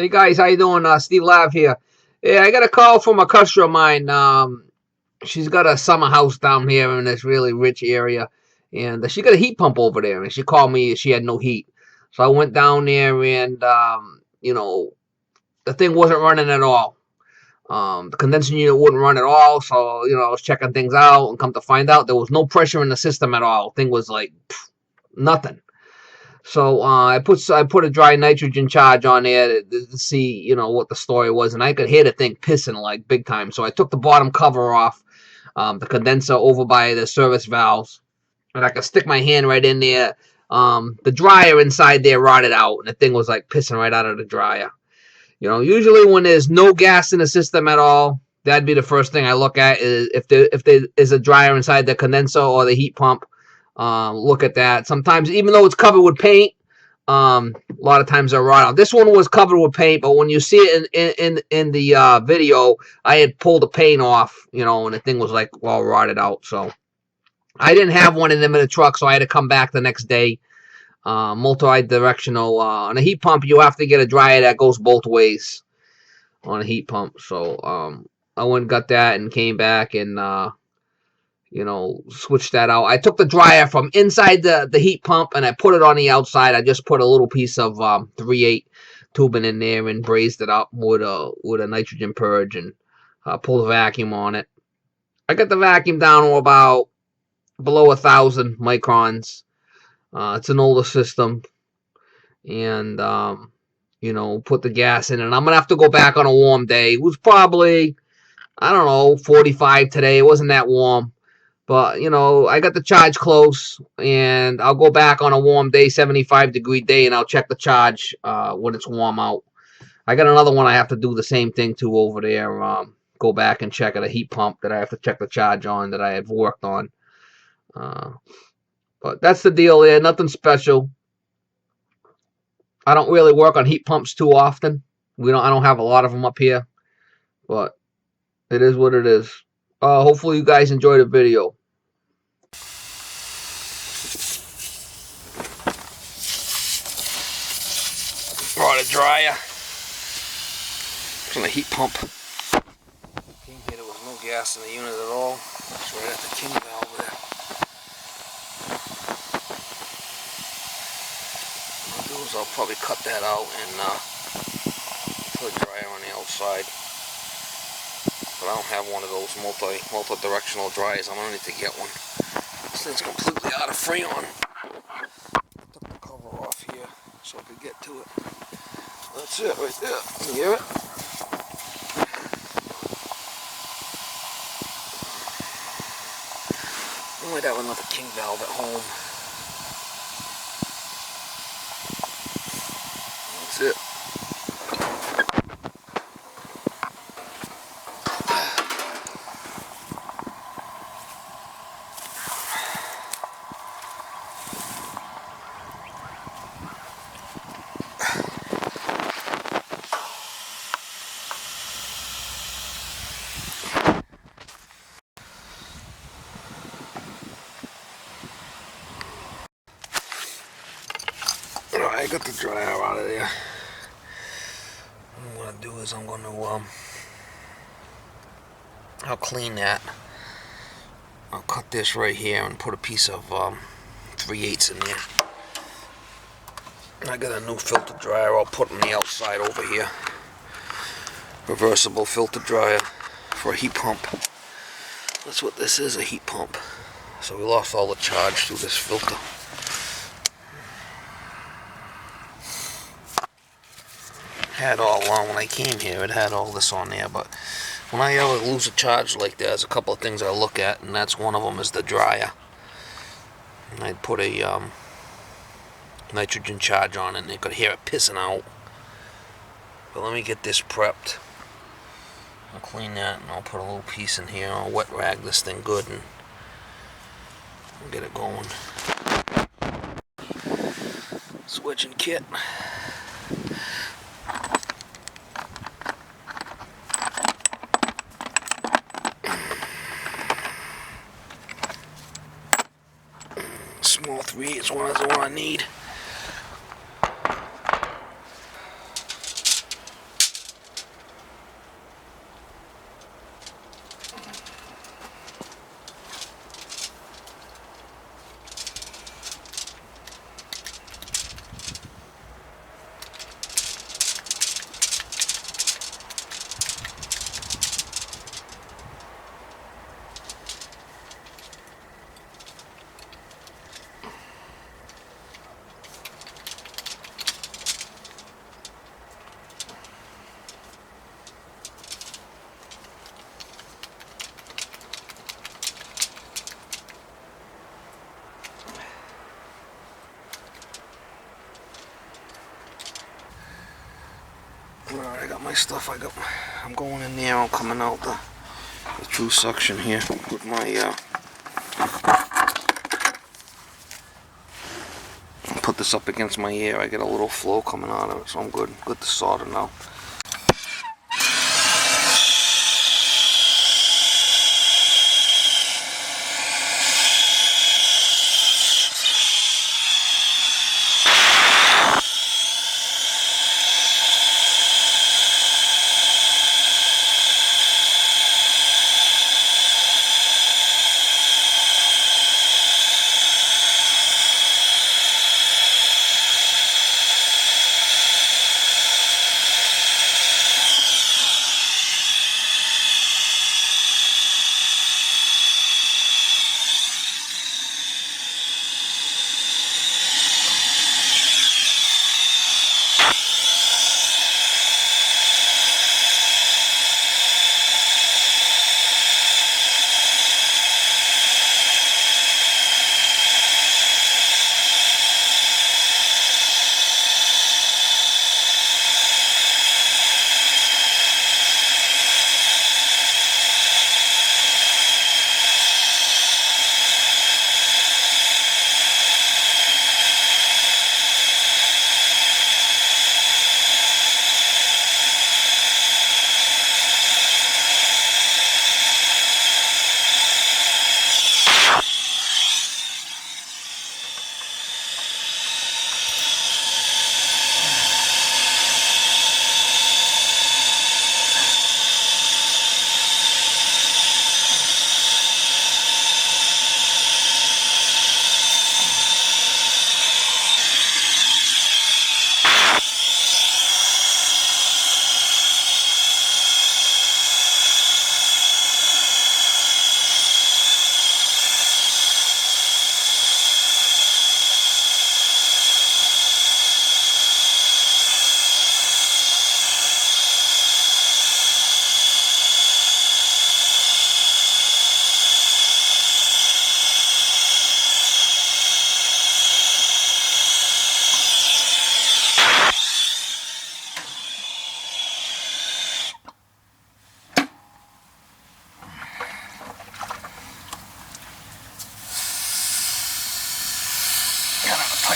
Hey guys, how you doing? Steve Lav here. Yeah, I got a call from a customer of mine. She's got a summer house down here in this really rich area, and she got a heat pump over there. And she called me. She had no heat, so I went down there, and the thing wasn't running at all. The condensing unit wouldn't run at all. So I was checking things out, and come to find out, there was no pressure in the system at all. The thing was like nothing. So I put a dry nitrogen charge on there to see what the story was, and I could hear the thing pissing like big time. So I took the bottom cover off, the condenser over by the service valves, and I could stick my hand right in there. The dryer inside there rotted out, and the thing was like pissing right out of the dryer. Usually when there's no gas in the system at all, that'd be the first thing I look at, is if there is a dryer inside the condenser or the heat pump. Look at that. Sometimes, even though it's covered with paint, a lot of times they're rot out. This one was covered with paint, but when you see it in the video, I had pulled the paint off, and the thing was like all rotted out. So I didn't have one of them in the truck, so I had to come back the next day. Multi-directional. On a heat pump, you have to get a dryer that goes both ways on a heat pump. So I went and got that and came back and switch that out. I took the dryer from inside the heat pump and I put it on the outside. I just put a little piece of 3/8 tubing in there and brazed it up with a nitrogen purge and pulled a vacuum on it. I got the vacuum down to about below 1,000 microns. It's an older system, and put the gas in, and I'm gonna have to go back on a warm day. It was probably, I don't know, 45 today. It wasn't that warm. But, I got the charge close, and I'll go back on a warm day, 75-degree day, and I'll check the charge when it's warm out. I got another one I have to do the same thing to over there. Go back and check at a heat pump that I have to check the charge on that I had worked on. But that's the deal there. Nothing special. I don't really work on heat pumps too often. I don't have a lot of them up here. But it is what it is. Hopefully you guys enjoy the video. Brought a dryer from the heat pump. Came here, there was no gas in the unit at all. It's right at the king valve there. What I'll do is I'll probably cut that out and put a dryer on the outside. But I don't have one of those multi-directional dryers. I'm gonna need to get one. This thing's completely out of freon. Took the cover off here so I could get to it. That's it right there. Can you hear it? I might have another king valve at home. That's it. I got the dryer out of there. What I'm going to do is I'm going to I'll clean that. I'll cut this right here and put a piece of 3/8 in there. I got a new filter dryer I'll put on the outside over here. Reversible filter dryer for a heat pump. That's what this is, a heat pump. So we lost all the charge through this filter. Had all along when I came here, it had all this on there, but when I ever lose a charge like that, there's a couple of things I look at, and that's one of them is the dryer. And I'd put a nitrogen charge on it, and you could hear it pissing out. But let me get this prepped. I'll clean that, and I'll put a little piece in here. I'll wet rag this thing good, and I'll get it going. Switching kit. Small 3/8 one is the one I need. Alright, I got my stuff. I'm going in there. I'm coming out the true suction here with my. Put this up against my ear. I get a little flow coming out of it, so I'm good. Good to solder now.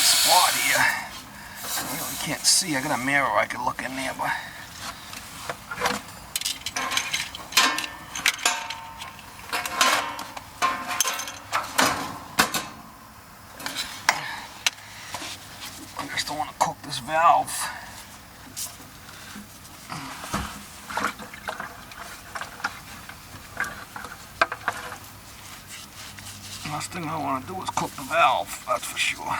Spot here. I really can't see. I got a mirror I can look in there, but I just don't want to cook this valve. Last thing I want to do is cook the valve, that's for sure.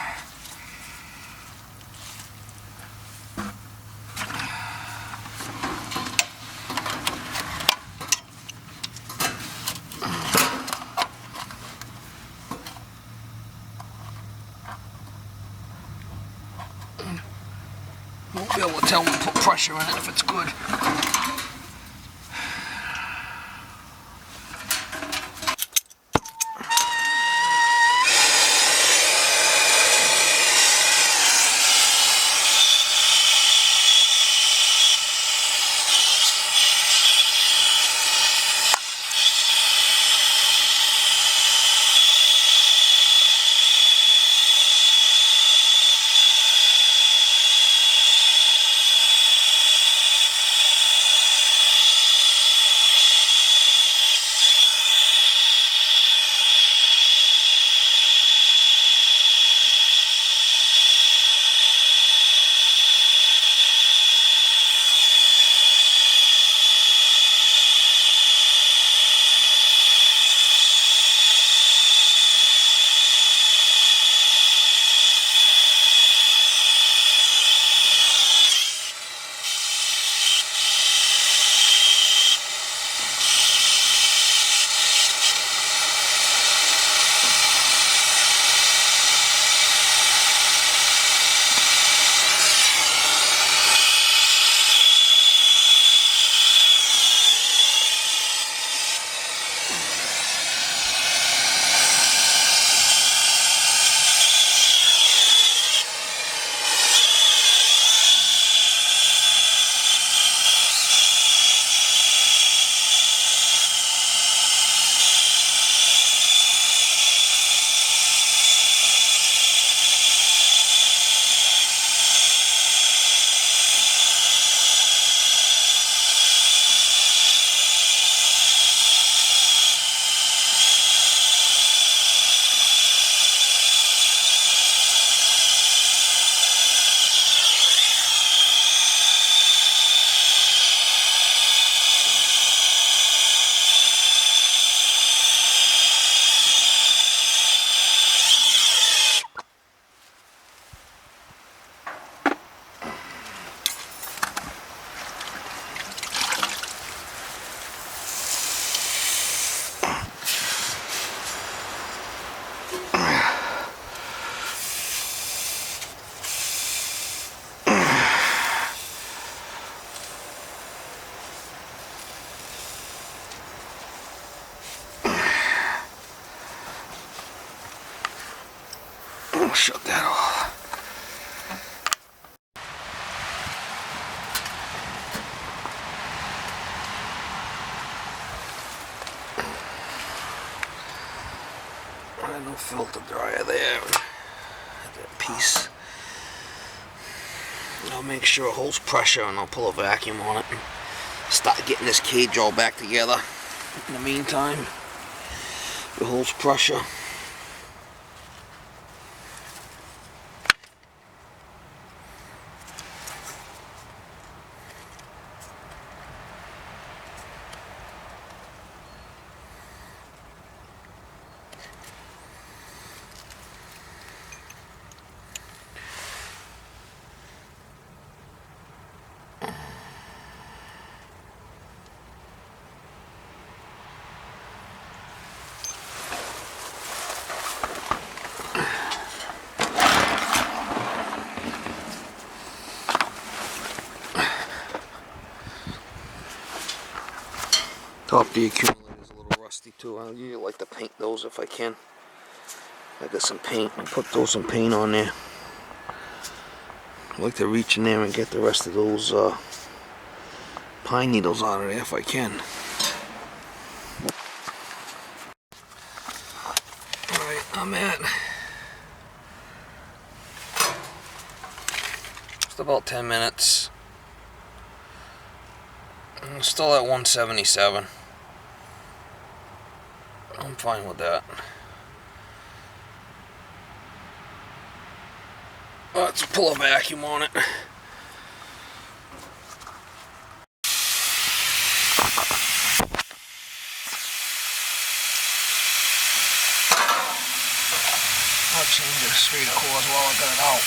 Won't be able to tell when to put pressure in it if it's good. I'll shut that off. No filter dryer there. That piece. I'll make sure it holds pressure, and I'll pull a vacuum on it and start getting this cage all back together. In the meantime, it holds pressure. Top of the accumulator is a little rusty too. I usually like to paint those if I can. I got some paint. I'll throw some paint on there. I like to reach in there and get the rest of those pine needles out of there if I can. Alright, I'm at just about 10 minutes. I'm still at 177. I'm fine with that. Let's pull a vacuum on it. I'll change the speed of course while I got it out.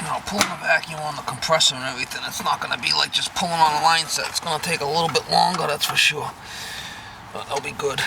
Now pulling the vacuum on the compressor and everything, it's not going to be like just pulling on a line set. It's going to take a little bit longer, that's for sure. But that'll be good.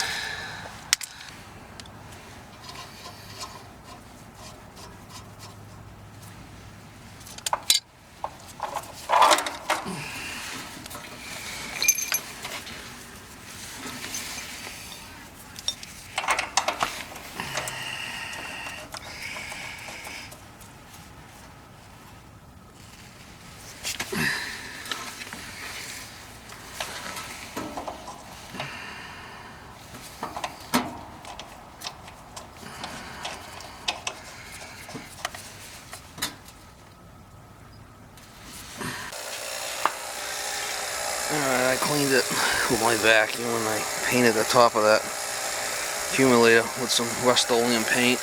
Alright, I cleaned it with my vacuum and I painted the top of that accumulator with some Rust-Oleum paint.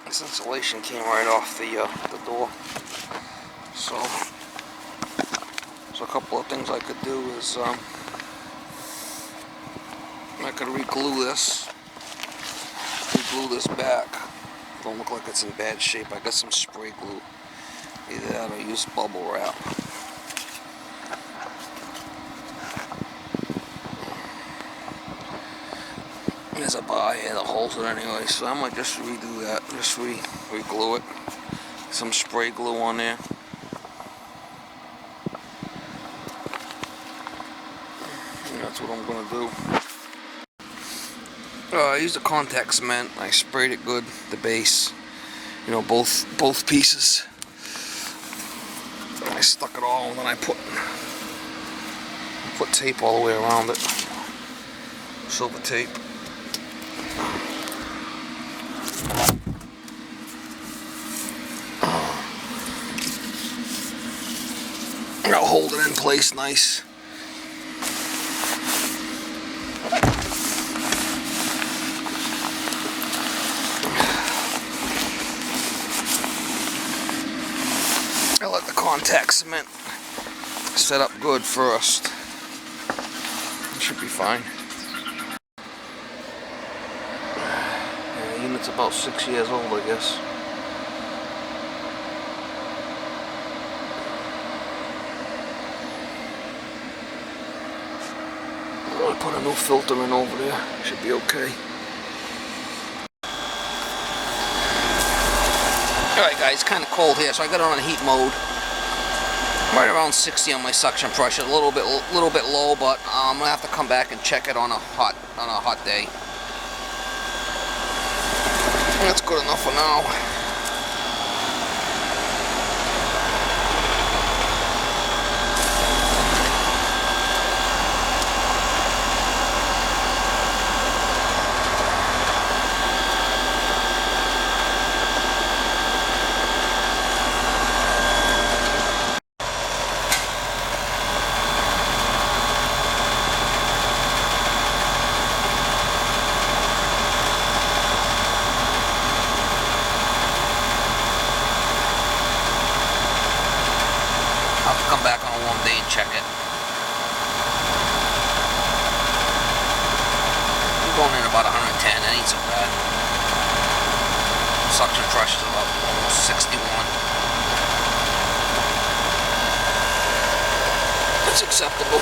This insulation came right off the door. So a couple of things I could do is I could re-glue this back. Don't look like it's in bad shape. I got some spray glue. Either that or use bubble wrap. There's a bar here that holds it anyway, so I might just redo that. Just re-glue it. Some spray glue on there. And that's what I'm gonna do. I used a contact cement. I sprayed it good, the base. You know, both pieces. I stuck it all, and then I put tape all the way around it. Silver tape. I'll hold it in place nice. I'll let the contact cement set up good first. It should be fine. Yeah, the unit's about 6 years old, I guess. I'll put a new filter in over there. Should be okay. Alright guys, it's kind of cold here, so I got it on heat mode. Right around 60 on my suction pressure, a little bit low, but I'm gonna have to come back and check it on a hot day. That's good enough for now. Come back on a warm day and check it. I'm going in about 110, that ain't so bad. Suction pressure is about almost 61. It's acceptable.